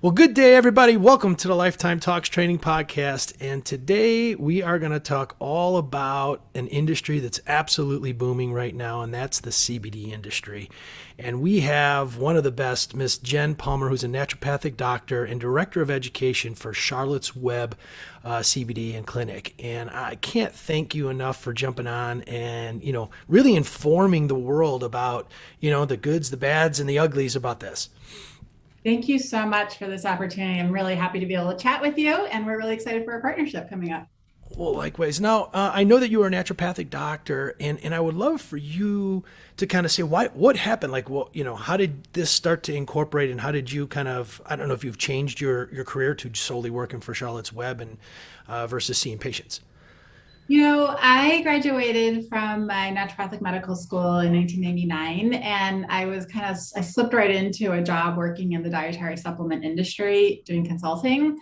Well, good day, everybody. Welcome to the Lifetime Talks Training Podcast. And today we are going to talk all about an industry that's absolutely booming right now, and that's the CBD industry. And we have one of the best, Miss Jen Palmer, who's a naturopathic doctor and director of education for Charlotte's Web CBD and clinic. And I can't thank you enough for jumping on and, really informing the world about, the goods, the bads, and the uglies about this. Thank you so much for this opportunity. I'm really happy to be able to chat with you, and we're really excited for our partnership coming up. Well, likewise. Now, I know that you are a naturopathic doctor, and I would love for you to kind of say what happened. Like, well, how did this start to incorporate, and how did you kind of, I don't know if you've changed your career to solely working for Charlotte's Web and versus seeing patients. I graduated from my naturopathic medical school in 1999, and I slipped right into a job working in the dietary supplement industry doing consulting.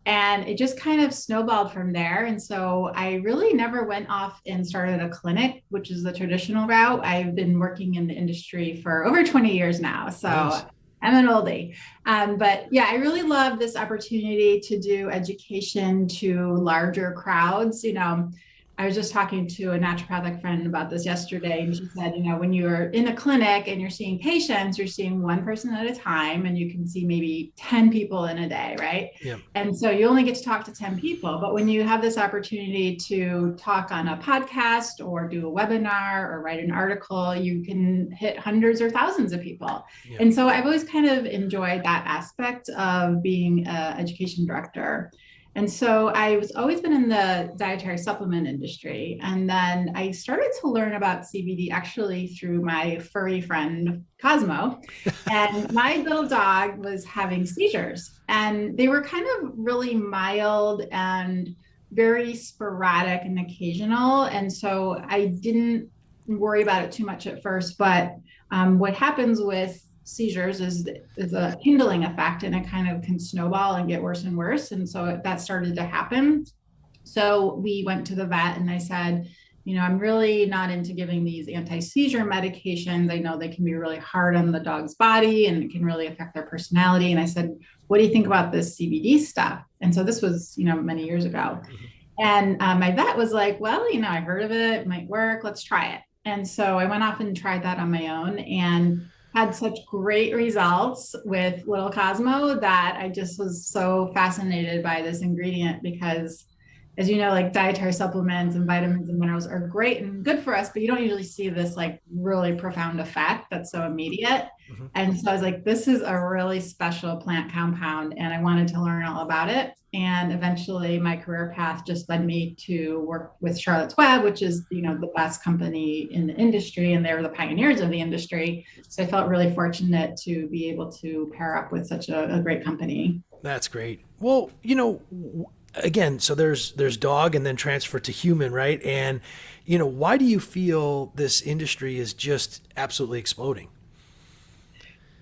And it just kind of snowballed from there. And so I really never went off and started a clinic, which is the traditional route. I've been working in the industry for over 20 years now. So Nice. I'm an oldie. But yeah, I really love this opportunity to do education to larger crowds. I was just talking to a naturopathic friend about this yesterday, and she said, when you're in a clinic and you're seeing patients, you're seeing one person at a time, and you can see maybe 10 people in a day, right? Yeah. And so you only get to talk to 10 people. But when you have this opportunity to talk on a podcast or do a webinar or write an article, you can hit hundreds or thousands of people. Yeah. And so I've always kind of enjoyed that aspect of being an education director. And so I was always been in the dietary supplement industry. And then I started to learn about CBD actually through my furry friend, Cosmo. And my little dog was having seizures, and they were kind of really mild and very sporadic and occasional. And so I didn't worry about it too much at first. But what happens with seizures is a kindling effect, and it kind of can snowball and get worse and worse. And so that started to happen. So we went to the vet, and I said, I'm really not into giving these anti-seizure medications. I know they can be really hard on the dog's body and it can really affect their personality. And I said, what do you think about this CBD stuff? And so this was, many years ago. And my vet was like, well, I heard of it, it might work, let's try it. And so I went off and tried that on my own, and had such great results with little Cosmo that I just was so fascinated by this ingredient because, as you know, like dietary supplements and vitamins and minerals are great and good for us, but you don't usually see this like really profound effect that's so immediate. Mm-hmm. And so I was like, this is a really special plant compound, and I wanted to learn all about it. And eventually my career path just led me to work with Charlotte's Web, which is, the best company in the industry, and they're the pioneers of the industry. So I felt really fortunate to be able to pair up with such a great company. That's great. Well, again, so there's dog and then transfer to human, right? And, why do you feel this industry is just absolutely exploding?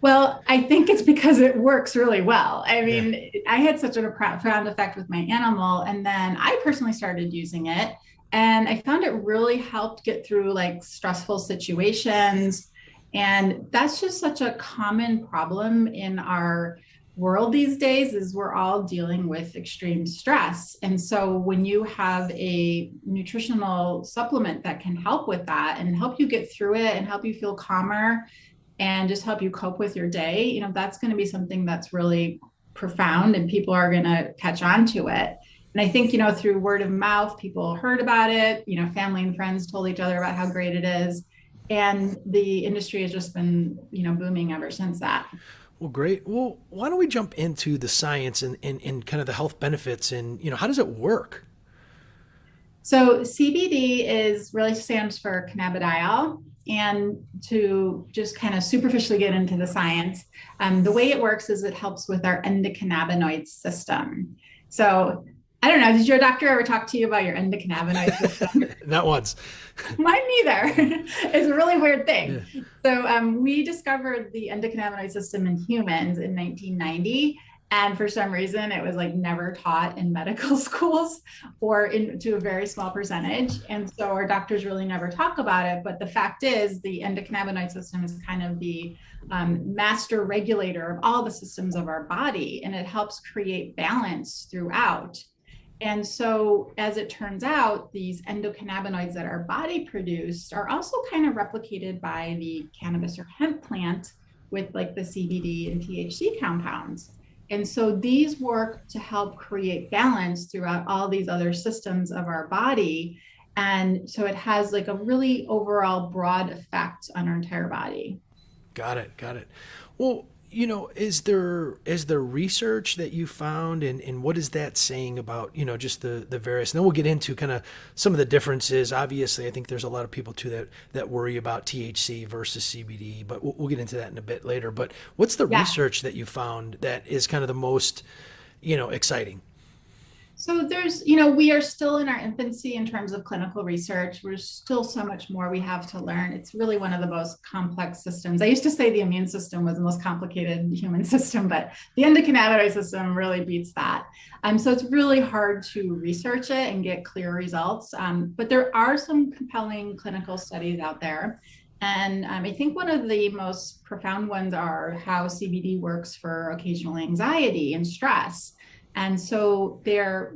Well, I think it's because it works really well. I mean, yeah. I had such a profound effect with my animal, and then I personally started using it, and I found it really helped get through like stressful situations. And that's just such a common problem in our world these days, is we're all dealing with extreme stress. And so when you have a nutritional supplement that can help with that and help you get through it and help you feel calmer and just help you cope with your day, that's going to be something that's really profound, and people are going to catch on to it. And I think, through word of mouth, people heard about it, family and friends told each other about how great it is. And the industry has just been, booming ever since that. Well, great. Well, why don't we jump into the science and kind of the health benefits and, how does it work? So CBD really stands for cannabidiol. And to just kind of superficially get into the science, the way it works is it helps with our endocannabinoid system. So I don't know, did your doctor ever talk to you about your endocannabinoid system? Not once. Mine neither. It's a really weird thing. Yeah. So we discovered the endocannabinoid system in humans in 1990. And for some reason, it was like never taught in medical schools or to a very small percentage. And so our doctors really never talk about it. But the fact is, the endocannabinoid system is kind of the master regulator of all the systems of our body, and it helps create balance throughout. And so, as it turns out, these endocannabinoids that our body produced are also kind of replicated by the cannabis or hemp plant with like the CBD and THC compounds. And so these work to help create balance throughout all these other systems of our body. And so it has like a really overall broad effect on our entire body. Got it. Got it. Well, is there research that you found, and what is that saying about, just the various, and then we'll get into kind of some of the differences. Obviously, I think there's a lot of people too that worry about THC versus CBD, but we'll get into that in a bit later. But what's the Yeah. research that you found that is kind of the most, exciting? So there's, we are still in our infancy in terms of clinical research. There's still so much more we have to learn. It's really one of the most complex systems. I used to say the immune system was the most complicated human system, but the endocannabinoid system really beats that. So it's really hard to research it and get clear results. But there are some compelling clinical studies out there. And I think one of the most profound ones are how CBD works for occasional anxiety and stress. And so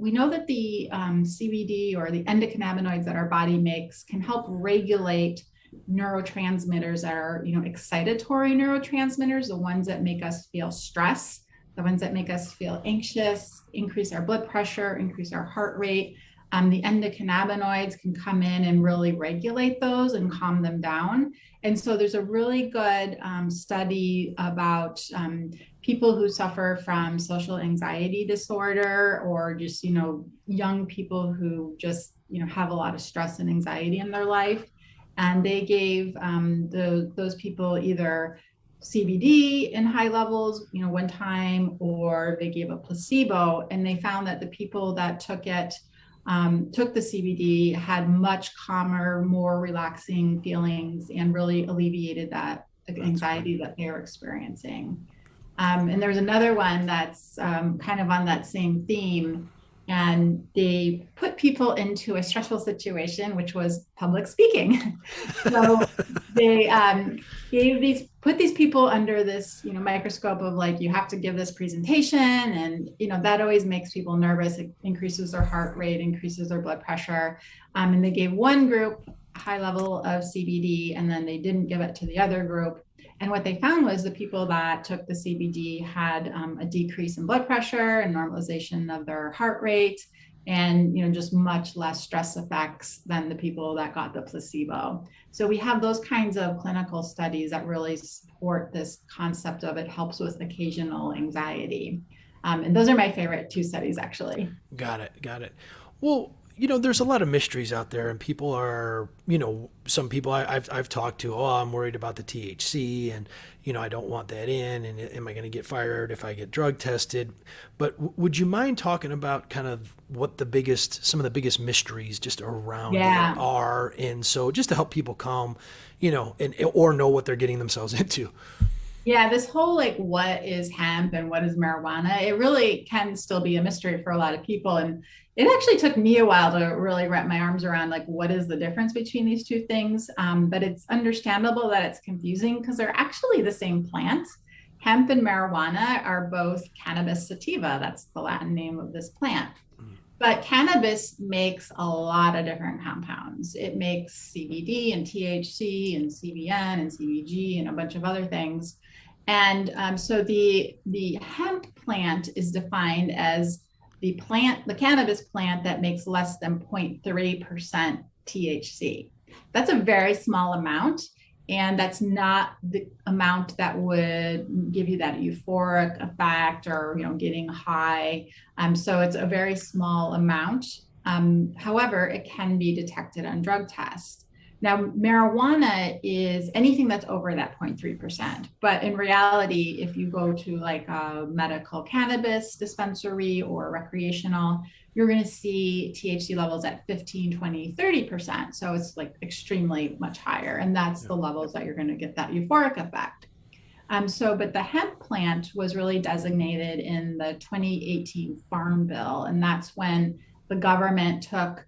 we know that the CBD or the endocannabinoids that our body makes can help regulate neurotransmitters that are, excitatory neurotransmitters, the ones that make us feel stress, the ones that make us feel anxious, increase our blood pressure, increase our heart rate. The endocannabinoids can come in and really regulate those and calm them down. And so there's a really good study about people who suffer from social anxiety disorder, or just, young people who just, have a lot of stress and anxiety in their life. And they gave those people either CBD in high levels, one time, or they gave a placebo. And they found that the people that took the CBD had much calmer, more relaxing feelings, and really alleviated that anxiety that they were experiencing. And there's another one that's kind of on that same theme. And they put people into a stressful situation, which was public speaking. So they put these people under this, microscope of like, you have to give this presentation, and that always makes people nervous. It increases their heart rate, increases their blood pressure. And they gave one group a high level of CBD, and then they didn't give it to the other group. And what they found was the people that took the CBD had a decrease in blood pressure and normalization of their heart rate, and just much less stress effects than the people that got the placebo. So we have those kinds of clinical studies that really support this concept of it helps with occasional anxiety. And those are my favorite two studies, actually. Got it. Got it. Well, there's a lot of mysteries out there, and people are, some people I've talked to, oh, I'm worried about the THC, and, I don't want that in, and am I going to get fired if I get drug tested? But would you mind talking about kind of what some of the biggest mysteries just around it are? And so just to help people calm, or know what they're getting themselves into. Yeah, this whole like what is hemp and what is marijuana, it really can still be a mystery for a lot of people. And it actually took me a while to really wrap my arms around like what is the difference between these two things. But it's understandable that it's confusing because they're actually the same plant. Hemp and marijuana are both cannabis sativa. That's the Latin name of this plant. But cannabis makes a lot of different compounds. It makes CBD and THC and CBN and CBG and a bunch of other things. And so the hemp plant is defined as the cannabis plant that makes less than 0.3% THC. That's a very small amount. And that's not the amount that would give you that euphoric effect or, getting high. So it's a very small amount. However, it can be detected on drug tests. Now, marijuana is anything that's over that 0.3%. But in reality, if you go to like a medical cannabis dispensary or recreational, you're going to see THC levels at 15, 20, 30%. So it's like extremely much higher. And that's the levels that you're going to get that euphoric effect. But the hemp plant was really designated in the 2018 Farm Bill, and that's when the government took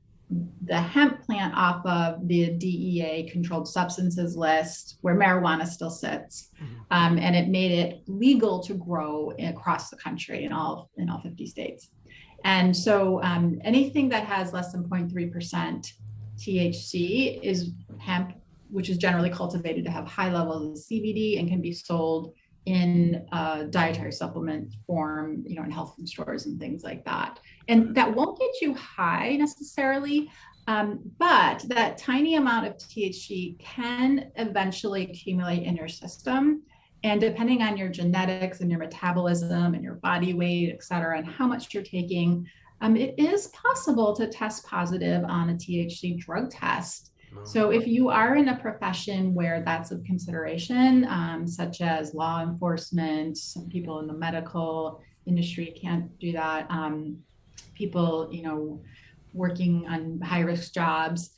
the hemp plant off of the DEA controlled substances list where marijuana still sits. And it made it legal to grow across the country in all 50 states. And so anything that has less than 0.3% THC is hemp, which is generally cultivated to have high levels of CBD and can be sold in dietary supplement form, in health food stores and things like that. And that won't get you high necessarily, but that tiny amount of THC can eventually accumulate in your system. And depending on your genetics and your metabolism and your body weight, et cetera, and how much you're taking, it is possible to test positive on a THC drug test. So if you are in a profession where that's of consideration, such as law enforcement, some people in the medical industry can't do that, people, working on high risk jobs,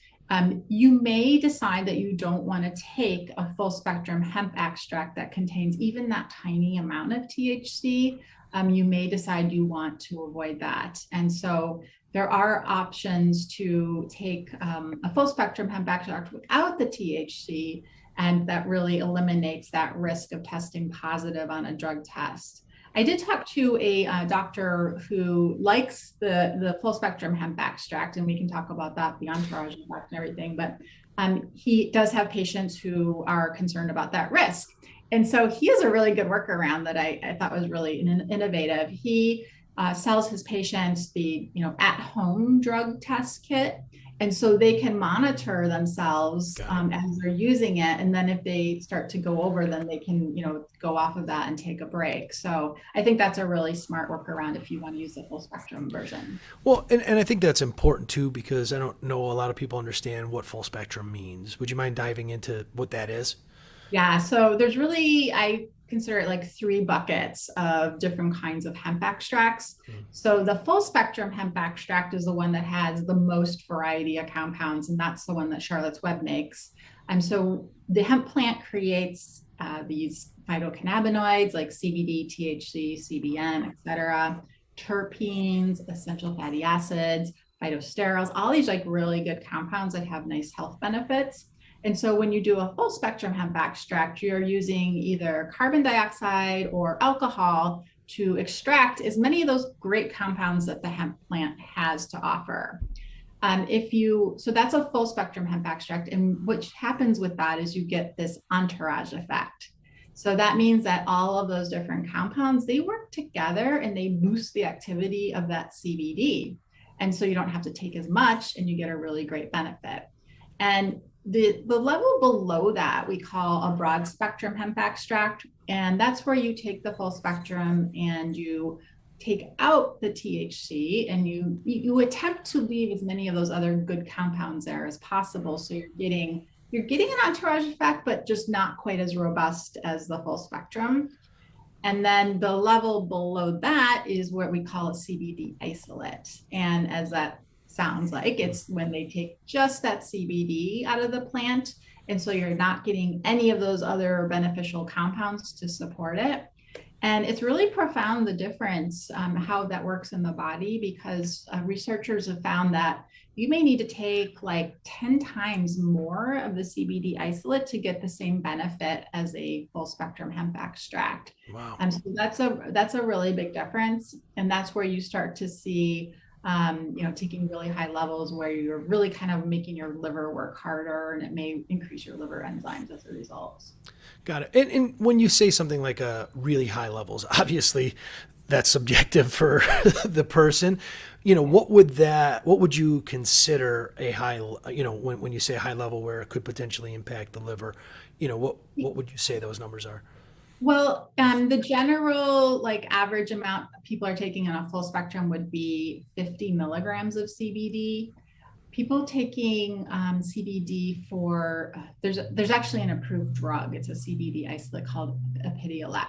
you may decide that you don't want to take a full spectrum hemp extract that contains even that tiny amount of THC. You may decide you want to avoid that. And so there are options to take a full spectrum hemp extract without the THC, and that really eliminates that risk of testing positive on a drug test. I did talk to a doctor who likes the full spectrum hemp extract, and we can talk about that, the entourage effect and everything, but he does have patients who are concerned about that risk. And so he has a really good workaround that I thought was really innovative. He sells his patients the at-home drug test kit, and so they can monitor themselves as they're using it, and then if they start to go over, then they can go off of that and take a break. So I think that's a really smart workaround if you want to use the full spectrum version. Well, and I think that's important too, because I don't know a lot of people understand what full spectrum means. Would you mind diving into what that is? Yeah, so there's really, I consider it like three buckets of different kinds of hemp extracts. So the full spectrum hemp extract is the one that has the most variety of compounds, and that's the one that Charlotte's Web makes. And so the hemp plant creates these phytocannabinoids like CBD, THC, CBN, et cetera, terpenes, essential fatty acids, phytosterols, all these like really good compounds that have nice health benefits. And so when you do a full spectrum hemp extract, you're using either carbon dioxide or alcohol to extract as many of those great compounds that the hemp plant has to offer. So that's a full spectrum hemp extract. And what happens with that is you get this entourage effect. So that means that all of those different compounds, they work together and they boost the activity of that CBD. And so you don't have to take as much and you get a really great benefit. And the level below that we call a broad spectrum hemp extract, and that's where you take the full spectrum and you take out the THC and you attempt to leave as many of those other good compounds there as possible. So you're getting an entourage effect, but just not quite as robust as the full spectrum. And then the level below that is what we call a CBD isolate. And as that sounds like, it's when they take just that CBD out of the plant. And so you're not getting any of those other beneficial compounds to support it. And it's really profound, the difference, how that works in the body, because researchers have found that you may need to take like 10 times more of the CBD isolate to get the same benefit as a full spectrum hemp extract. Wow. So that's a really big difference. And that's where you start to see taking really high levels where you're really kind of making your liver work harder, and it may increase your liver enzymes as a result. Got it. And when you say something like really high levels, obviously that's subjective for the person. What would you consider a high, when you say high level where it could potentially impact the liver, what would you say those numbers are? Well, the general average amount people are taking on a full spectrum would be 50 milligrams of CBD. People taking CBD for, there's actually an approved drug. It's a CBD isolate called Epidiolex.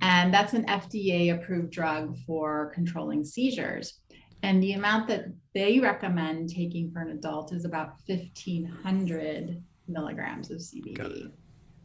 And that's an FDA approved drug for controlling seizures. And the amount that they recommend taking for an adult is about 1,500 milligrams of CBD.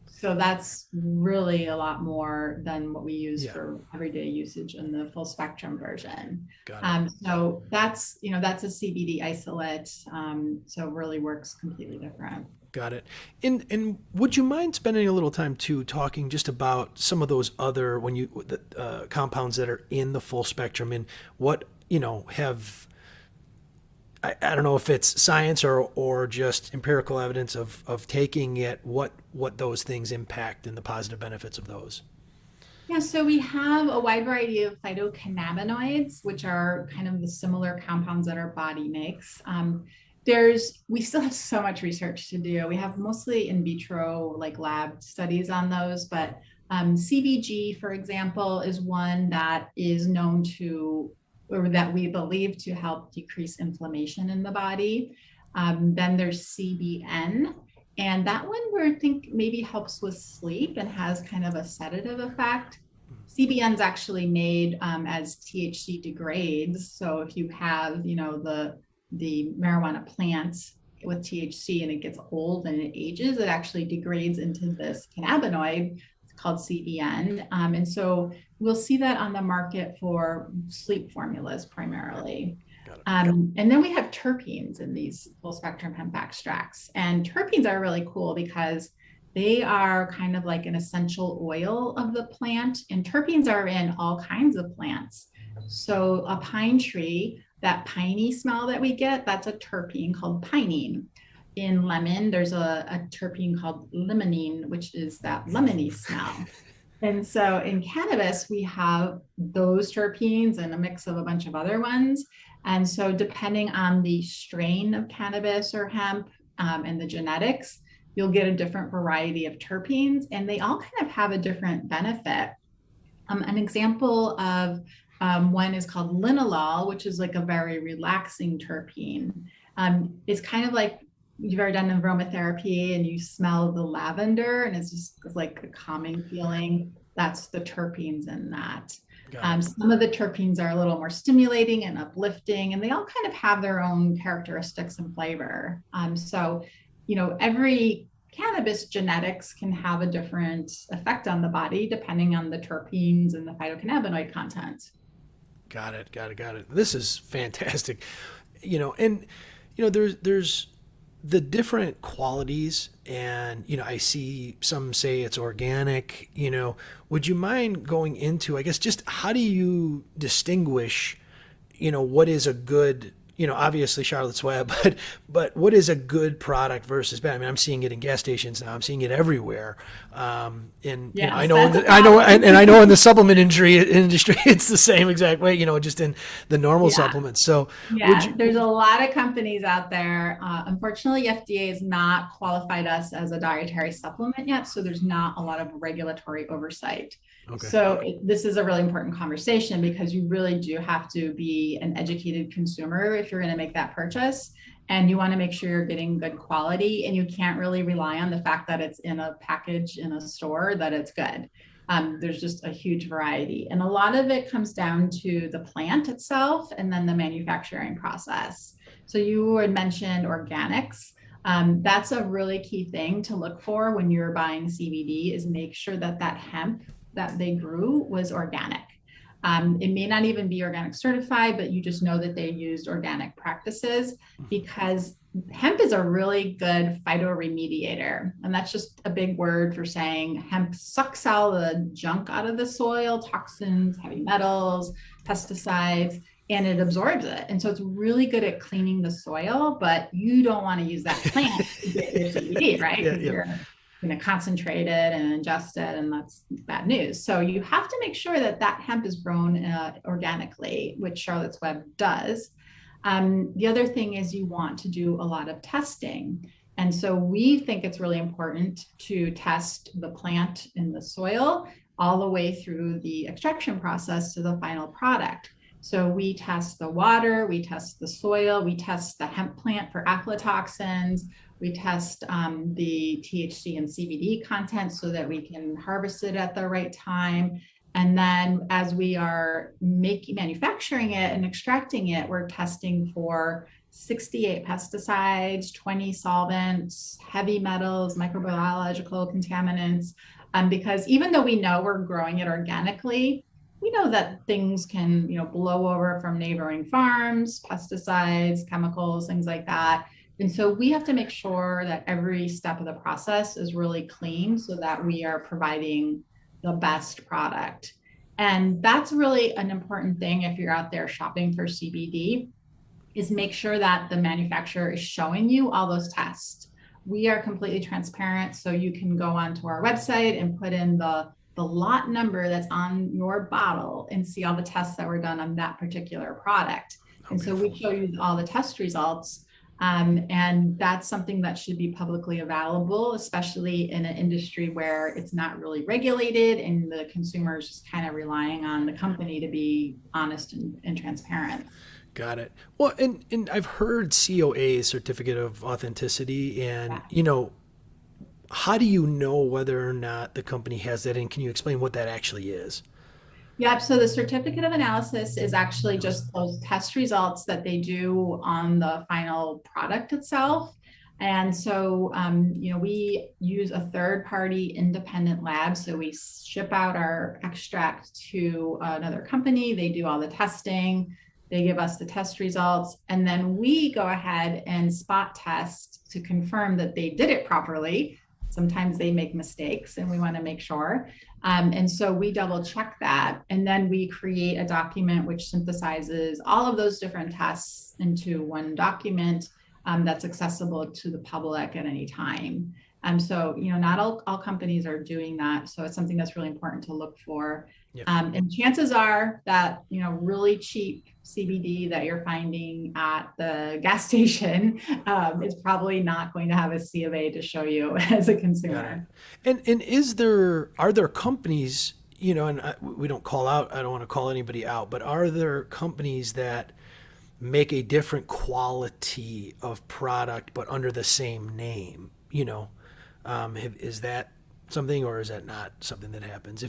So that's really a lot more than what we use Yeah, for everyday usage in the full spectrum version. got it. So that's, that's a CBD isolate. So it really works completely different. Got it. And would you mind spending a little time too talking just about some of those other the compounds that are in the full spectrum and what have I don't know if it's science or just empirical evidence of taking it, what those things impact and the positive benefits of those. Yeah, so we have a wide variety of phytocannabinoids, which are kind of the similar compounds that our body makes. We still have so much research to do. We have mostly in vitro, like lab studies on those, but CBG, for example, is one that is known to, or that we believe to help decrease inflammation in the body. Then there's CBN, and that one where I think maybe helps with sleep and has kind of a sedative effect. CBN is actually made as THC degrades. So if you have, the marijuana plant with THC and it gets old and it ages, it actually degrades into this cannabinoid called CBN. And so we'll see that on the market for sleep formulas primarily. And then we have terpenes in these full spectrum hemp extracts. And terpenes are really cool because they are kind of like an essential oil of the plant. And terpenes are in all kinds of plants. So a pine tree, that piney smell that we get, that's a terpene called pinene. In lemon, there's a terpene called limonene, which is that lemony smell. And so in cannabis, we have those terpenes and a mix of a bunch of other ones. And so depending on the strain of cannabis or hemp and the genetics, you'll get a different variety of terpenes, and they all kind of have a different benefit. An example of one is called linalool, which is like a very relaxing terpene. It's kind of like you've ever done aromatherapy and you smell the lavender and it's just like a calming feeling. That's the terpenes in that. Some of the terpenes are a little more stimulating and uplifting, and they all kind of have their own characteristics and flavor. So, every cannabis genetics can have a different effect on the body depending on the terpenes and the phytocannabinoid content. Got it. This is fantastic. There's the different qualities, and I see some say it's organic. Would you mind going into, I guess, just how do you distinguish what is a good, obviously Charlotte's Web, but what is a good product versus bad? I mean, I'm seeing it in gas stations now. I'm seeing it everywhere. And yes, I know in the supplement industry, it's the same exact way. Just in the normal supplements. So there's a lot of companies out there. Unfortunately, FDA has not qualified us as a dietary supplement yet, so there's not a lot of regulatory oversight. Okay. So this is a really important conversation because you really do have to be an educated consumer if you're going to make that purchase, and you want to make sure you're getting good quality, and you can't really rely on the fact that it's in a package in a store that it's good. There's just a huge variety, and a lot of it comes down to the plant itself and then the manufacturing process. So you had mentioned organics. That's a really key thing to look for when you're buying CBD, is make sure that hemp that they grew was organic. It may not even be organic certified, but you just know that they used organic practices, because hemp is a really good phytoremediator. And that's just a big word for saying hemp sucks all the junk out of the soil, toxins, heavy metals, pesticides, and it absorbs it. And so it's really good at cleaning the soil, but you don't want to use that plant to get your CBD, right? You're going to concentrate it and ingest it, and that's bad news. So you have to make sure that hemp is grown organically, which Charlotte's Web does. The other thing is you want to do a lot of testing. And so we think it's really important to test the plant in the soil all the way through the extraction process to the final product. So we test the water, we test the soil, we test the hemp plant for aflatoxins, we test the THC and CBD content so that we can harvest it at the right time. And then as we are manufacturing it and extracting it, we're testing for 68 pesticides, 20 solvents, heavy metals, microbiological contaminants. Because even though we know we're growing it organically, we know that things can, blow over from neighboring farms, pesticides, chemicals, things like that. And so we have to make sure that every step of the process is really clean so that we are providing the best product. And that's really an important thing if you're out there shopping for CBD, is make sure that the manufacturer is showing you all those tests. We are completely transparent, so you can go onto our website and put in the lot number that's on your bottle and see all the tests that were done on that particular product. And so we show you all the test results. And that's something that should be publicly available, especially in an industry where it's not really regulated and the consumer is just kind of relying on the company to be honest and transparent. Got it. Well, and I've heard COA Certificate of Authenticity, and how do you know whether or not the company has that? And can you explain what that actually is? Yep. So the certificate of analysis is actually just those test results that they do on the final product itself. And so, we use a third-party independent lab. So we ship out our extract to another company. They do all the testing. They give us the test results. And then we go ahead and spot test to confirm that they did it properly. Sometimes they make mistakes and we want to make sure. And so we double check that. And then we create a document which synthesizes all of those different tests into one document that's accessible to the public at any time. So, not all companies are doing that. So it's something that's really important to look for. Yep. And chances are that, really cheap CBD that you're finding at the gas station is probably not going to have a C of A to show you as a consumer. And are there companies, and we don't call out, I don't want to call anybody out, but are there companies that make a different quality of product, but under the same name, is that something, or is that not something that happens?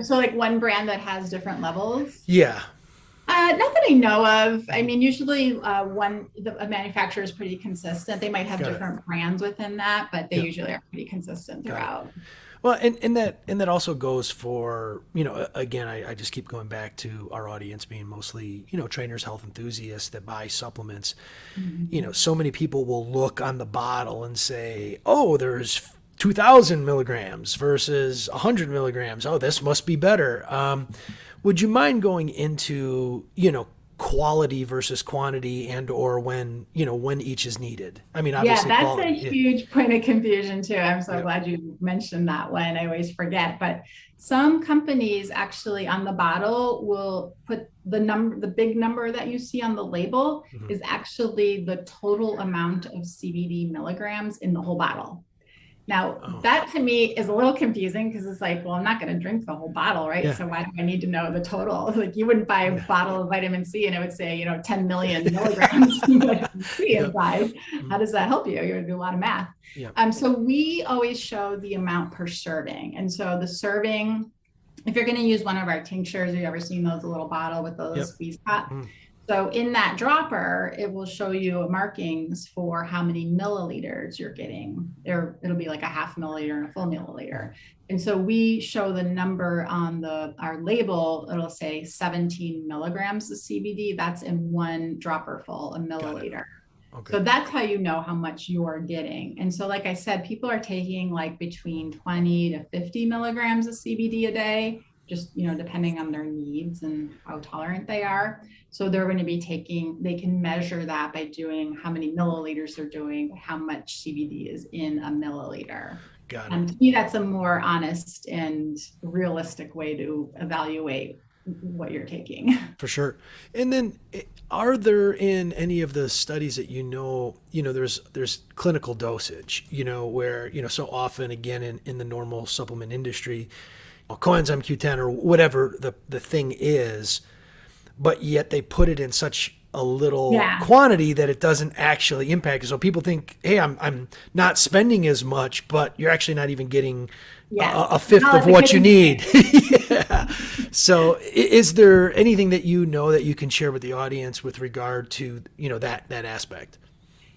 So like one brand that has different levels? Yeah. Not that I know of. I mean, usually a manufacturer is pretty consistent. They might have different brands within that, but they usually are pretty consistent throughout. Well, and that also goes for, again, I just keep going back to our audience being mostly, trainers, health enthusiasts that buy supplements. Mm-hmm. So many people will look on the bottle and say, oh, there's 2,000 milligrams versus 100 milligrams. Oh, this must be better. Would you mind going into, quality versus quantity, and or when each is needed? I mean, obviously, that's quality, a huge point of confusion too. I'm so glad you mentioned that one. I always forget, but some companies actually on the bottle will put the big number that you see on the label is actually the total amount of CBD milligrams in the whole bottle. Now, that to me is a little confusing because it's like, well, I'm not going to drink the whole bottle, right? Yeah. So why do I need to know the total? Like, you wouldn't buy a bottle of vitamin C and it would say, 10 million milligrams of vitamin C inside. How does that help you? You're going to do a lot of math. So we always show the amount per serving. And so the serving, if you're going to use one of our tinctures, have you ever seen those little bottle with the squeeze pot? So in that dropper, it will show you markings for how many milliliters you're getting. It'll be like a half milliliter and a full milliliter. And so we show the number on our label. It'll say 17 milligrams of CBD. That's in one dropper full, a milliliter. Okay. So that's how you know how much you're getting. And so, like I said, people are taking like between 20 to 50 milligrams of CBD a day, just, depending on their needs and how tolerant they are. So they're going to be they can measure that by doing how many milliliters they're doing, how much CBD is in a milliliter. Got it. To me, that's a more honest and realistic way to evaluate what you're taking. For sure. And then are there in any of the studies that there's clinical dosage, where, so often, again, in the normal supplement industry, coenzyme Q10 or whatever the thing is, but yet they put it in such a little Yeah. quantity that it doesn't actually impact. So people think, hey, I'm not spending as much, but you're actually not even getting Yes. a fifth Not of like the what you kidney need. thing. Yeah. So is there anything that you know that you can share with the audience with regard to, that aspect?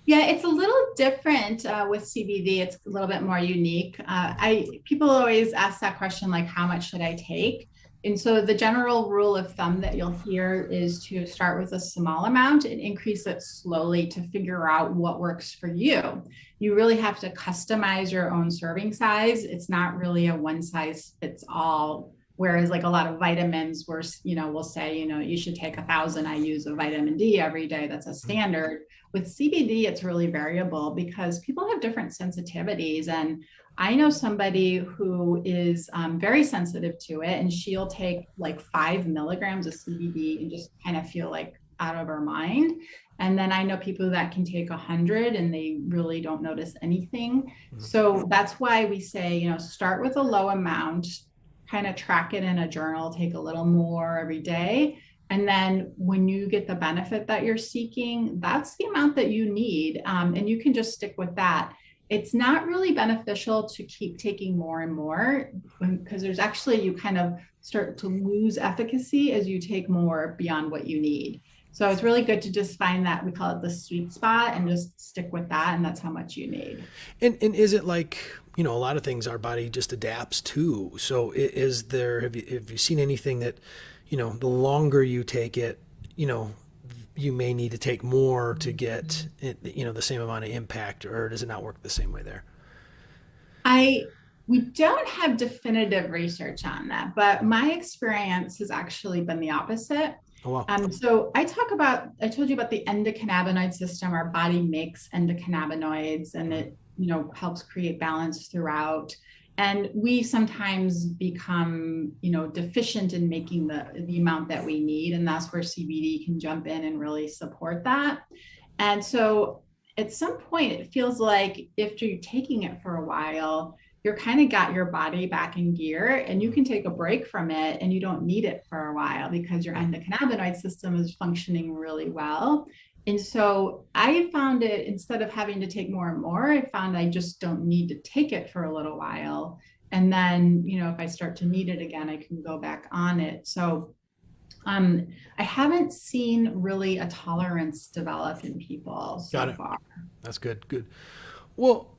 Yeah, it's a little different with CBD. It's a little bit more unique. I people always ask that question, like, how much should I take? And so the general rule of thumb that you'll hear is to start with a small amount and increase it slowly to figure out what works for you. You really have to customize your own serving size. It's not really a one size fits all. Whereas like a lot of vitamins, where we'll say you should take 1,000 IU's of vitamin D every day. That's a standard. With CBD, it's really variable because people have different sensitivities. And I know somebody who is very sensitive to it, and she'll take like 5 milligrams of CBD and just kind of feel like out of her mind. And then I know people that can take 100 and they really don't notice anything. So that's why we say, start with a low amount, kind of track it in a journal, take a little more every day. And then when you get the benefit that you're seeking, that's the amount that you need. And you can just stick with that. It's not really beneficial to keep taking more and more because there's actually, you kind of start to lose efficacy as you take more beyond what you need. So it's really good to just find that, we call it the sweet spot, and just stick with that. And that's how much you need. And is it like, a lot of things our body just adapts to? So is there, have you seen anything that, the longer you take it, you may need to take more to get, the same amount of impact, or does it not work the same way there? I We don't have definitive research on that, but my experience has actually been the opposite. Oh, wow. So I told you about the endocannabinoid system. Our body makes endocannabinoids, and it, helps create balance throughout. And we sometimes become, deficient in making the amount that we need. And that's where CBD can jump in and really support that. And so at some point, it feels like if you're taking it for a while, you're kind of got your body back in gear, and you can take a break from it and you don't need it for a while because your endocannabinoid system is functioning really well. And so I found it, instead of having to take more and more, I found I just don't need to take it for a little while. And then, if I start to need it again, I can go back on it. So I haven't seen really a tolerance develop in people Got so it. far. That's good. Good. Well,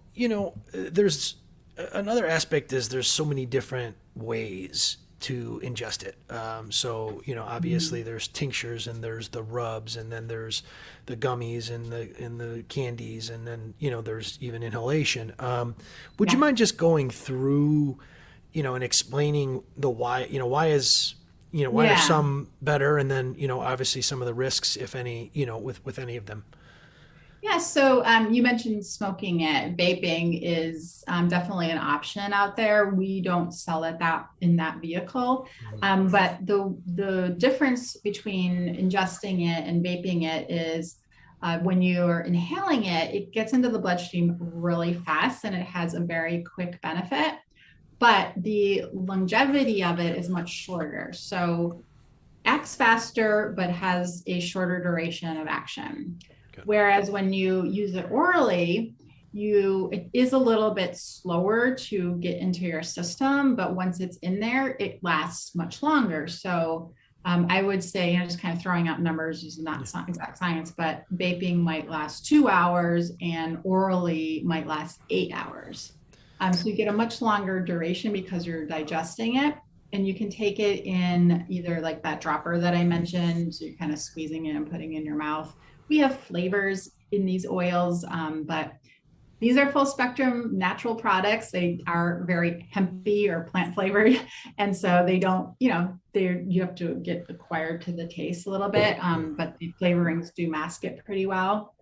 there's another aspect is there's so many different ways to ingest it. So, obviously there's tinctures and there's the rubs, and then there's the gummies and the candies, and then, there's even inhalation. Would you Yeah. mind just going through, and explaining the why, why are Yeah. some better? And then, obviously some of the risks, if any, with any of them. Yeah, so you mentioned smoking it. Vaping is definitely an option out there. We don't sell it that in that vehicle, but the difference between ingesting it and vaping it is when you're inhaling it, it gets into the bloodstream really fast, and it has a very quick benefit. But the longevity of it is much shorter. So acts faster, but has a shorter duration of action. Good. Whereas when you use it orally, it is a little bit slower to get into your system, but once it's in there, it lasts much longer. So I would say, just kind of throwing out numbers is not exact science, but vaping might last 2 hours and orally might last 8 hours. So you get a much longer duration because you're digesting it. And you can take it in either like that dropper that I mentioned. So you're kind of squeezing it and putting it in your mouth. We have flavors in these oils, but these are full spectrum natural products. They are very hempy or plant flavored. And so they don't, you have to get acquired to the taste a little bit, but the flavorings do mask it pretty well.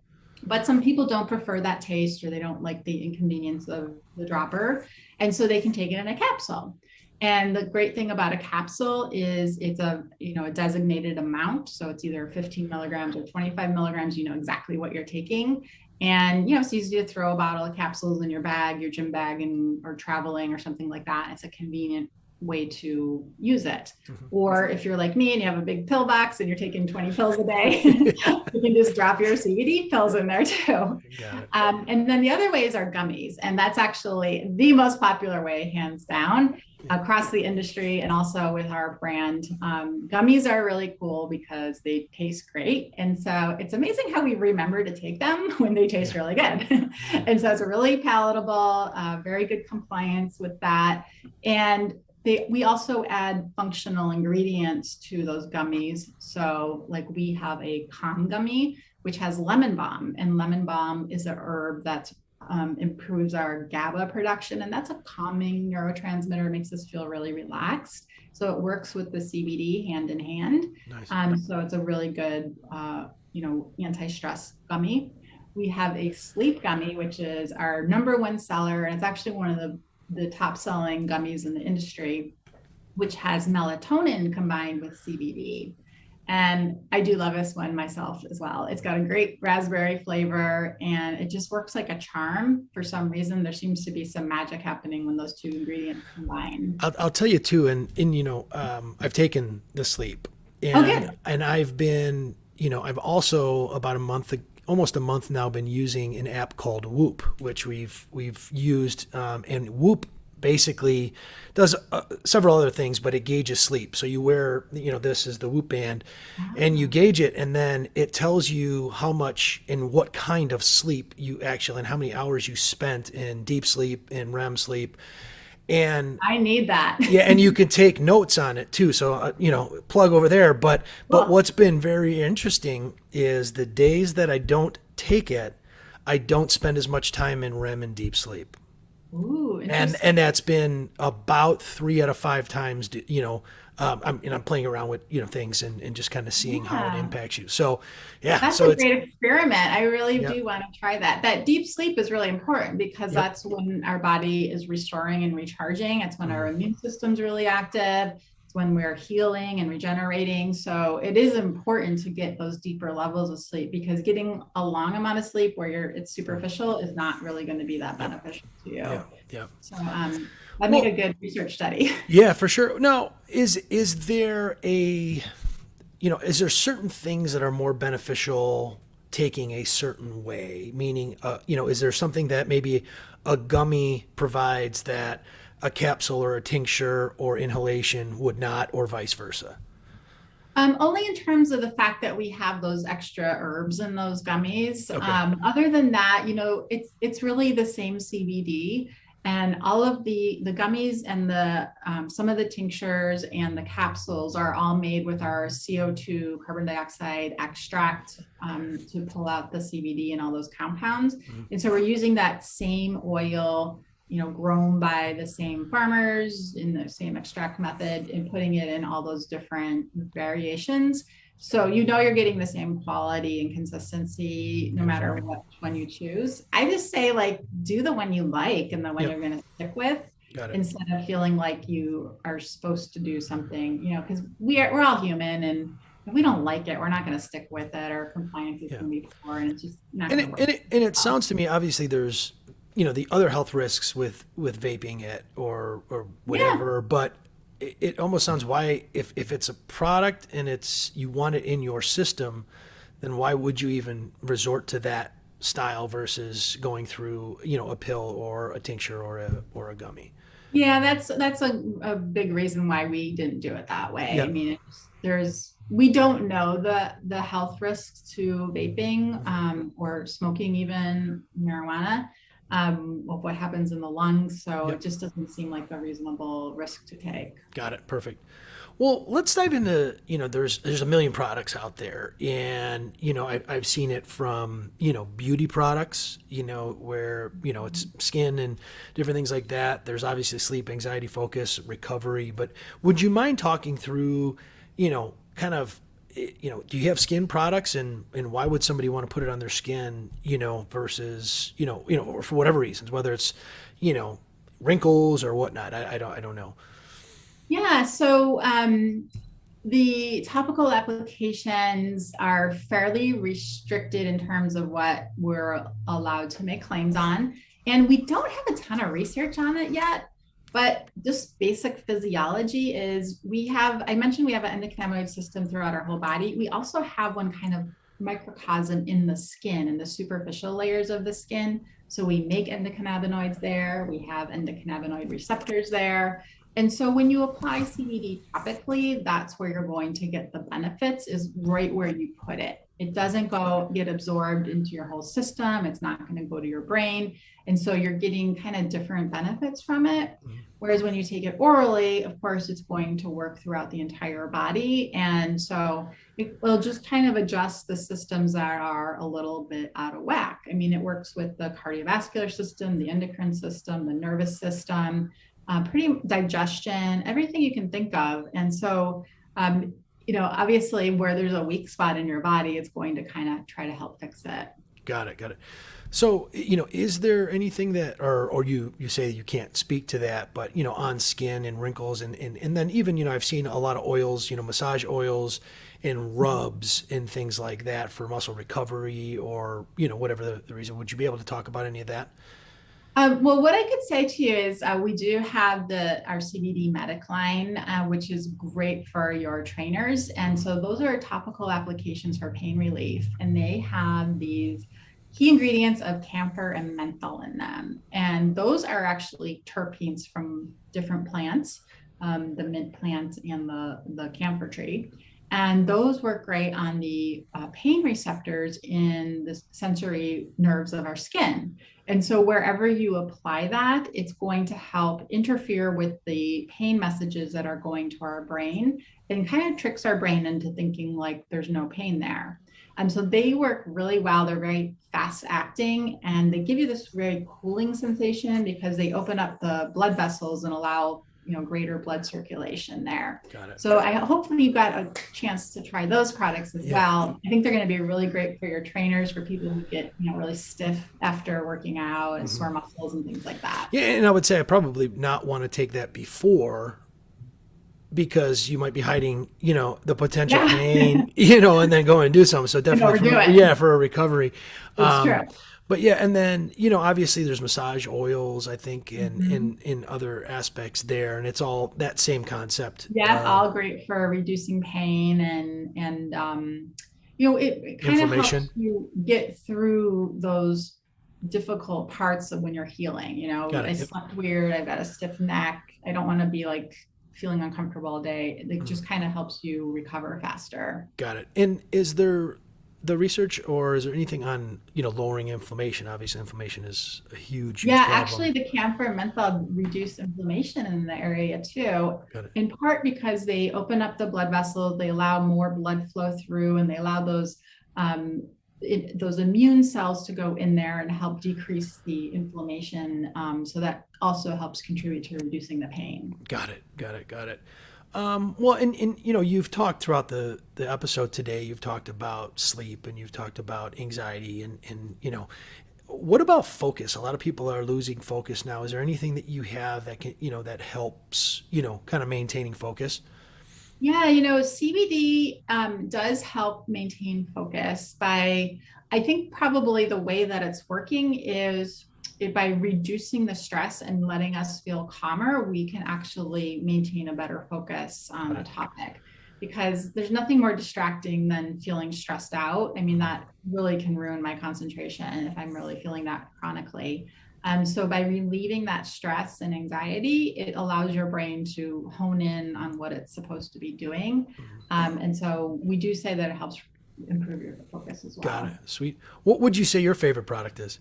But some people don't prefer that taste, or they don't like the inconvenience of the dropper. And so they can take it in a capsule. And the great thing about a capsule is it's a designated amount. So it's either 15 milligrams or 25 milligrams, exactly what you're taking. And, it's easy to throw a bottle of capsules in your bag, your gym bag, or traveling or something like that. It's a convenient way to use it. Mm-hmm. Or if you're like me and you have a big pill box and you're taking 20 pills a day, you can just drop your CBD pills in there too. Got it. And then the other ways are gummies. And that's actually the most popular way, hands down, across the industry and also with our brand. Gummies are really cool because they taste great. And so it's amazing how we remember to take them when they taste really good. And so it's a really palatable, very good compliance with that. And we also add functional ingredients to those gummies. So like we have a calm gummy, which has lemon balm, and lemon balm is an herb that improves our GABA production. And that's a calming neurotransmitter, makes us feel really relaxed. So it works with the CBD hand in hand. Nice. So it's a really good, anti-stress gummy. We have a sleep gummy, which is our #1 seller. And it's actually one of the top selling gummies in the industry, which has melatonin combined with CBD. And I do love this one myself as well. It's got a great raspberry flavor and it just works like a charm. For some reason, there seems to be some magic happening when those two ingredients combine. I'll tell you too, and I've taken the sleep, and I've been, I've also almost a month now been using an app called Whoop, which we've used, and Whoop basically does several other things, but it gauges sleep. So you wear, this is the Whoop band, and you gauge it, and then it tells you how much and what kind of sleep you actually, and how many hours you spent in deep sleep and REM sleep. And I need that. Yeah, and you can take notes on it too. So, plug over there. But what's been very interesting is the days that I don't take it, I don't spend as much time in REM and deep sleep. Ooh, and that's been about 3 out of 5 times, I'm playing around with, things and just kind of seeing how it impacts you. So, yeah. That's a great experiment. I really do want to try that. That deep sleep is really important because that's when our body is restoring and recharging. It's when our immune system's really active. It's when we're healing and regenerating. So it is important to get those deeper levels of sleep because getting a long amount of sleep where it's superficial is not really going to be that beneficial to you. Yeah. So that'd make a good research study. Yeah, for sure. Now, is there is there certain things that are more beneficial taking a certain way? Meaning, is there something that maybe a gummy provides that a capsule or a tincture or inhalation would not, or vice versa? Only in terms of the fact that we have those extra herbs in those gummies. Okay. Other than that, it's really the same CBD. And all of the gummies and the some of the tinctures and the capsules are all made with our CO2 carbon dioxide extract to pull out the CBD and all those compounds. Mm-hmm. And so we're using that same oil, grown by the same farmers in the same extract method and putting it in all those different variations. So you're getting the same quality and consistency no matter which one you choose. I just say do the one you like and the one you're going to stick with instead of feeling like you are supposed to do something, because we're all human and if we don't like it, we're not going to stick with it. Our compliance is going to be poor and it's just not going to work. And it sounds to me, obviously there's, the other health risks with vaping it or whatever, but it almost sounds why if it's a product and you want it in your system, then why would you even resort to that style versus going through, a pill or a tincture or a gummy? Yeah, that's a big reason why we didn't do it that way. Yep. I mean, we don't know the health risks to vaping or smoking, even marijuana. Of what happens in the lungs. So it just doesn't seem like a reasonable risk to take. Got it. Perfect. Well, let's dive into, there's a million products out there and, I've seen it from, beauty products, where, it's skin and different things like that. There's obviously sleep, anxiety, focus, recovery, but would you mind talking through, kind of, do you have skin products and why would somebody want to put it on their skin, versus, or for whatever reasons, whether it's, wrinkles or whatnot. I don't know. Yeah. So, the topical applications are fairly restricted in terms of what we're allowed to make claims on. And we don't have a ton of research on it yet. But just basic physiology is I mentioned we have an endocannabinoid system throughout our whole body. We also have one kind of microcosm in the skin, in the superficial layers of the skin. So we make endocannabinoids there. We have endocannabinoid receptors there. And so when you apply CBD topically, that's where you're going to get the benefits, is right where you put it. It doesn't get absorbed into your whole system. It's not going to go to your brain. And so you're getting kind of different benefits from it. Whereas when you take it orally, of course, it's going to work throughout the entire body. And so it will just kind of adjust the systems that are a little bit out of whack. I mean, it works with the cardiovascular system, the endocrine system, the nervous system, pretty digestion, everything you can think of. And so, obviously where there's a weak spot in your body, it's going to kind of try to help fix it. Got it. Got it. So, is there anything that, or you say you can't speak to that, but, on skin and wrinkles and then even, I've seen a lot of oils, massage oils and rubs and things like that for muscle recovery or, whatever the reason. Would you be able to talk about any of that? Well, what I could say to you is we do have our CBD medic line, which is great for your trainers. And so those are topical applications for pain relief. And they have these key ingredients of camphor and menthol in them. And those are actually terpenes from different plants, the mint plant and the camphor tree. And those work great on the pain receptors in the sensory nerves of our skin. And so wherever you apply that, it's going to help interfere with the pain messages that are going to our brain and kind of tricks our brain into thinking like there's no pain there. And so they work really well. They're very fast acting and they give you this very cooling sensation because they open up the blood vessels and allow greater blood circulation there. Got it. So hopefully you got a chance to try those products as well. I think they're going to be really great for your trainers, for people who get, really stiff after working out and sore muscles and things like that. Yeah. And I would say I probably not want to take that before because you might be hiding, the potential pain, and then go and do something. So definitely for a recovery. That's true. But yeah, and then, obviously there's massage oils, I think, in other aspects there, and it's all that same concept. Yeah, all great for reducing pain and it kind of helps you get through those difficult parts of when you're healing. I slept weird, I've got a stiff neck, I don't want to be like feeling uncomfortable all day. It just kind of helps you recover faster. Got it. And is there the research or is there anything on, lowering inflammation? Obviously inflammation is a huge problem. Actually the camphor and menthol reduce inflammation in the area too, in part because they open up the blood vessels, they allow more blood flow through, and they allow those immune cells to go in there and help decrease the inflammation. So that also helps contribute to reducing the pain. Got it. Well, and you've talked throughout the episode today, you've talked about sleep and you've talked about anxiety and what about focus? A lot of people are losing focus now. Is there anything that you have that can, that helps, kind of maintaining focus? Yeah, CBD does help maintain focus I think probably the way that it's working is by reducing the stress and letting us feel calmer, we can actually maintain a better focus on a topic, because there's nothing more distracting than feeling stressed out. I mean, that really can ruin my concentration if I'm really feeling that chronically. So by relieving that stress and anxiety, it allows your brain to hone in on what it's supposed to be doing. And so we do say that it helps improve your focus as well. Got it. Sweet. What would you say your favorite product is?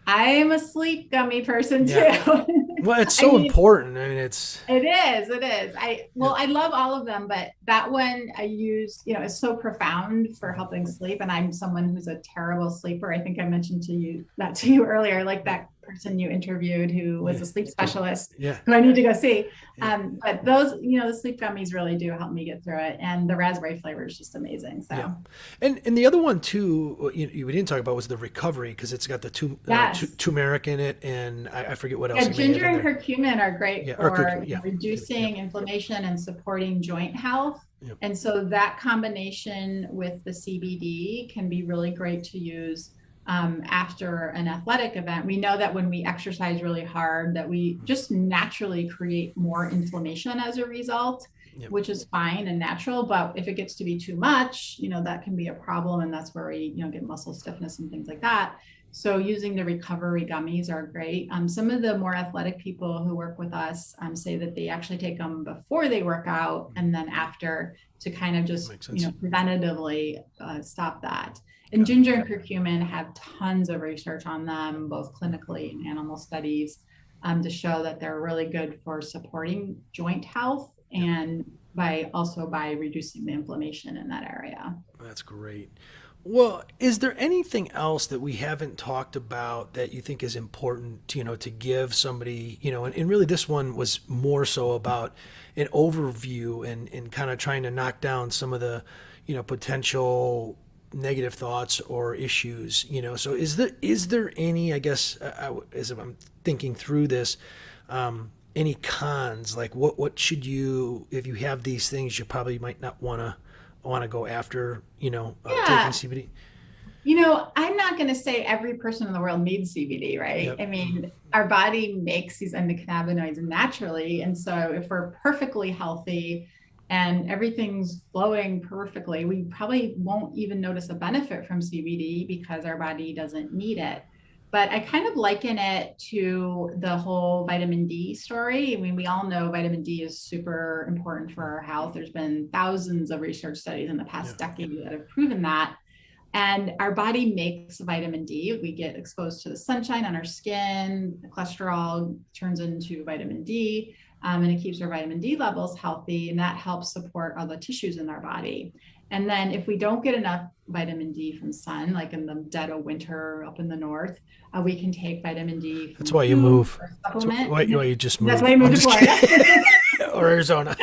I'm a sleep gummy person too. Well, it's so important. I mean, it is. I love all of them, but that one I use, is so profound for helping sleep. And I'm someone who's a terrible sleeper. I think I mentioned to you earlier, like that person you interviewed who was a sleep specialist who I need to go see. But those, the sleep gummies really do help me get through it. And the raspberry flavor is just amazing. So, and the other one too, we didn't talk about was the recovery, because it's got the turmeric in it. And I forget what else. Ginger and curcumin are great for reducing inflammation and supporting joint health. And so that combination with the CBD can be really great to use after an athletic event. We know that when we exercise really hard, that we just naturally create more inflammation as a result, Yep. which is fine and natural. But if it gets to be too much, that can be a problem. And that's where we, get muscle stiffness and things like that. So using the recovery gummies are great. Some of the more athletic people who work with us say that they actually take them before they work out and then after to kind of just, preventatively stop that. And ginger and curcumin have tons of research on them, both clinically and animal studies, to show that they're really good for supporting joint health and by reducing the inflammation in that area. That's great. Well, is there anything else that we haven't talked about that you think is important, to give somebody, and really this one was more so about an overview and kind of trying to knock down some of the, potential negative thoughts or issues, so is there any, I guess, as I'm thinking through this, any cons, like what should you, if you have these things, you probably might not want to go after, taking CBD? I'm not going to say every person in the world needs CBD, right? Yep. I mean, our body makes these endocannabinoids naturally. And so if we're perfectly healthy and everything's flowing perfectly, we probably won't even notice a benefit from CBD because our body doesn't need it. But I kind of liken it to the whole vitamin D story. I mean, we all know vitamin D is super important for our health. There's been thousands of research studies in the past decade that have proven that. And our body makes vitamin D. We get exposed to the sunshine on our skin, the cholesterol turns into vitamin D, and it keeps our vitamin D levels healthy, and that helps support all the tissues in our body. And then if we don't get enough vitamin D from sun, like in the dead of winter up in the north, we can take vitamin D. That's why you move. That's why you just move. That's why you move to Florida. Or Arizona.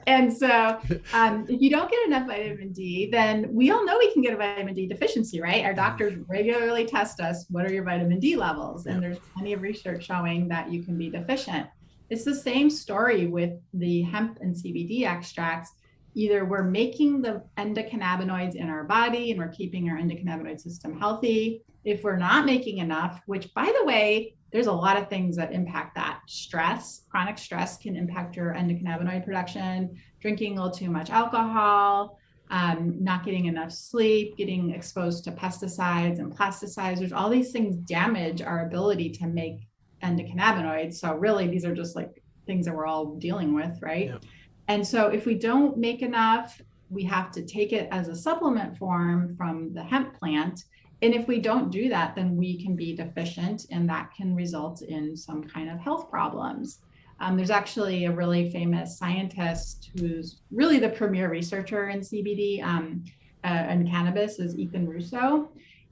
And so if you don't get enough vitamin D, then we all know we can get a vitamin D deficiency, right? Our doctors regularly test us, what are your vitamin D levels? And there's plenty of research showing that you can be deficient. It's the same story with the hemp and CBD extracts. Either we're making the endocannabinoids in our body and we're keeping our endocannabinoid system healthy. If we're not making enough, which by the way, there's a lot of things that impact that. Stress, chronic stress can impact your endocannabinoid production, drinking a little too much alcohol, not getting enough sleep, getting exposed to pesticides and plasticizers. All these things damage our ability to make endocannabinoids. So really, these are just like things that we're all dealing with, right? Yep. And so if we don't make enough, we have to take it as a supplement form from the hemp plant. And if we don't do that, then we can be deficient and that can result in some kind of health problems. There's actually a really famous scientist who's really the premier researcher in CBD and cannabis is Ethan Russo.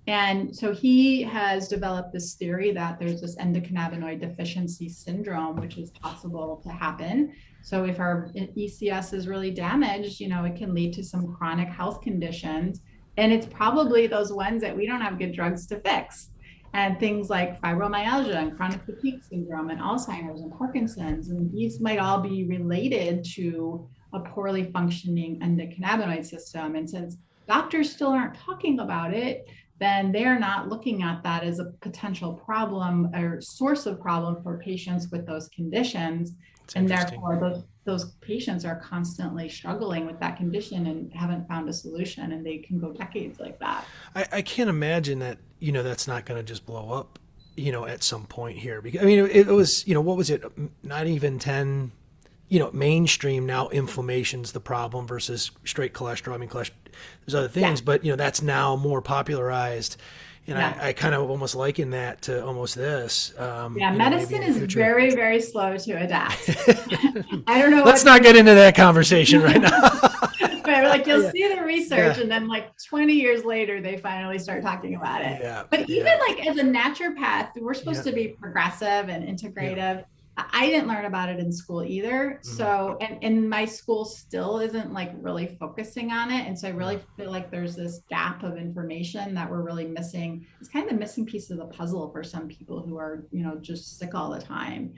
And so he has developed this theory that there's this endocannabinoid deficiency syndrome, which is possible to happen. So if our ECS is really damaged, it can lead to some chronic health conditions. And it's probably those ones that we don't have good drugs to fix. And things like fibromyalgia and chronic fatigue syndrome and Alzheimer's and Parkinson's. And these might all be related to a poorly functioning endocannabinoid system. And since doctors still aren't talking about it, then they're not looking at that as a potential problem or source of problem for patients with those conditions. And therefore, those patients are constantly struggling with that condition and haven't found a solution, and they can go decades like that. I can't imagine that, that's not going to just blow up, at some point here. Because, I mean, it was, what was it? Not even 10, mainstream now inflammation's the problem versus straight cholesterol. I mean, there's other things, but, that's now more popularized. And I kind of almost liken that to almost this. Medicine is very, very slow to adapt. I don't know. Let's not get into that conversation right now. But you'll see the research and then 20 years later, they finally start talking about it. But even as a naturopath, we're supposed to be progressive and integrative. I didn't learn about it in school either. Mhm. So, and my school still isn't like really focusing on it. And so I Yeah. really feel like there's this gap of information that we're really missing. It's kind of the missing piece of the puzzle for some people who are, just sick all the time.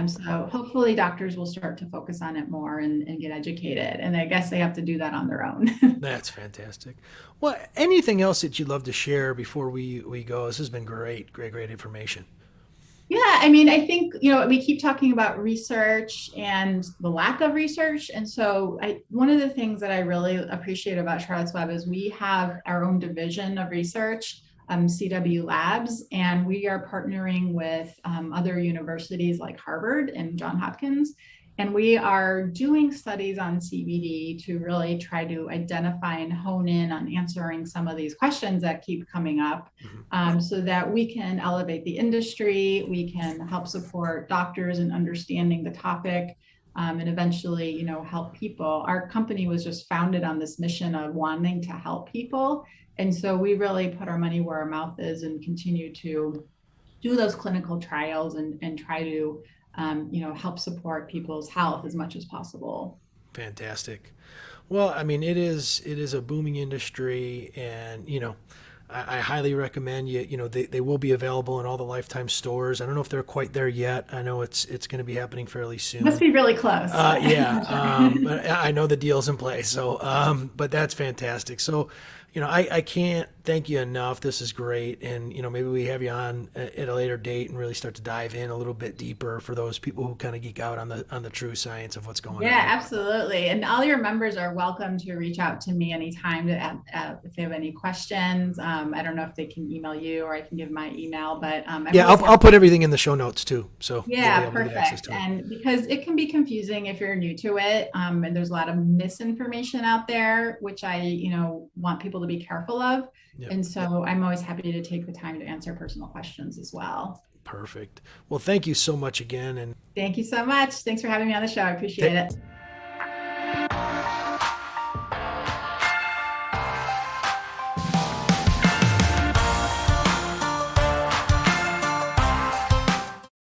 So hopefully doctors will start to focus on it more and get educated. And I guess they have to do that on their own. That's fantastic. Well, anything else that you'd love to share before we go? This has been great information. Yeah, I mean, I think, we keep talking about research and the lack of research. And so one of the things that I really appreciate about Charlotte's Web is we have our own division of research, CW Labs, and we are partnering with other universities like Harvard and Johns Hopkins. And we are doing studies on CBD to really try to identify and hone in on answering some of these questions that keep coming up, so that we can elevate the industry, we can help support doctors in understanding the topic, and eventually, help people. Our company was just founded on this mission of wanting to help people. And so we really put our money where our mouth is and continue to do those clinical trials and try to help support people's health as much as possible. Fantastic. Well, I mean, it is a booming industry, and I highly recommend you. They will be available in all the Lifetime stores. I don't know if they're quite there yet. I know it's going to be happening fairly Must soon. be really close. Yeah, but I know the deal's in place. So, but that's fantastic. So, I can't thank you enough. This is great, and maybe we have you on at a later date and really start to dive in a little bit deeper for those people who kind of geek out on the true science of what's going Yeah, on. absolutely. And all your members are welcome to reach out to me anytime if they have any questions. I don't know if they can email you or I can give my email, but I'm Yeah, always I'll happy. put everything in the show notes too, so you'll be Yeah, able to get access perfect. to it. And because it can be confusing if you're new to it, and there's a lot of misinformation out there, which I, want people to be careful of. Yep. And so I'm always happy to take the time to answer personal questions as well. Perfect. Well, thank you so much again, and Thank you so much. Thanks for having me on the show. I appreciate ta- it.